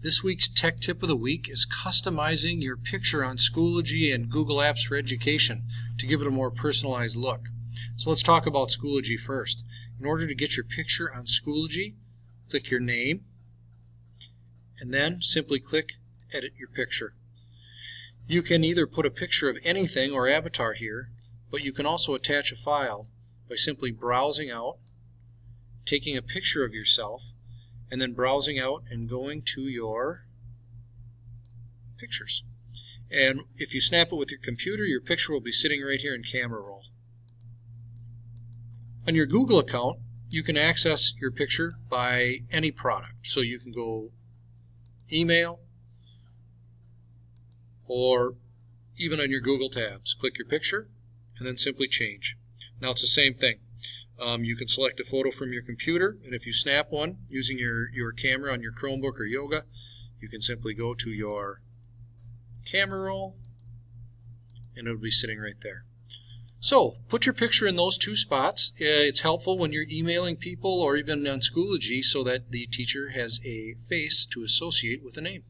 This week's Tech Tip of the Week is customizing your picture on Schoology and Google Apps for Education to give it a more personalized look. So let's talk about Schoology first. In order to get your picture on Schoology, click your name and then simply click Edit Your Picture. You can either put a picture of anything or avatar here, but you can also attach a file by simply browsing out, taking a picture of yourself, and then browsing out and going to your pictures. And if you snap it with your computer, your picture will be sitting right here in camera roll. On your Google account, you can access your picture by any product. So you can go email, or even on your Google tabs. Click your picture and then simply change. Now it's the same thing. You can select a photo from your computer, and if you snap one using your camera on your Chromebook or Yoga, you can simply go to your camera roll and it'll be sitting right there. So put your picture in those two spots. It's helpful when you're emailing people or even on Schoology so that the teacher has a face to associate with a name.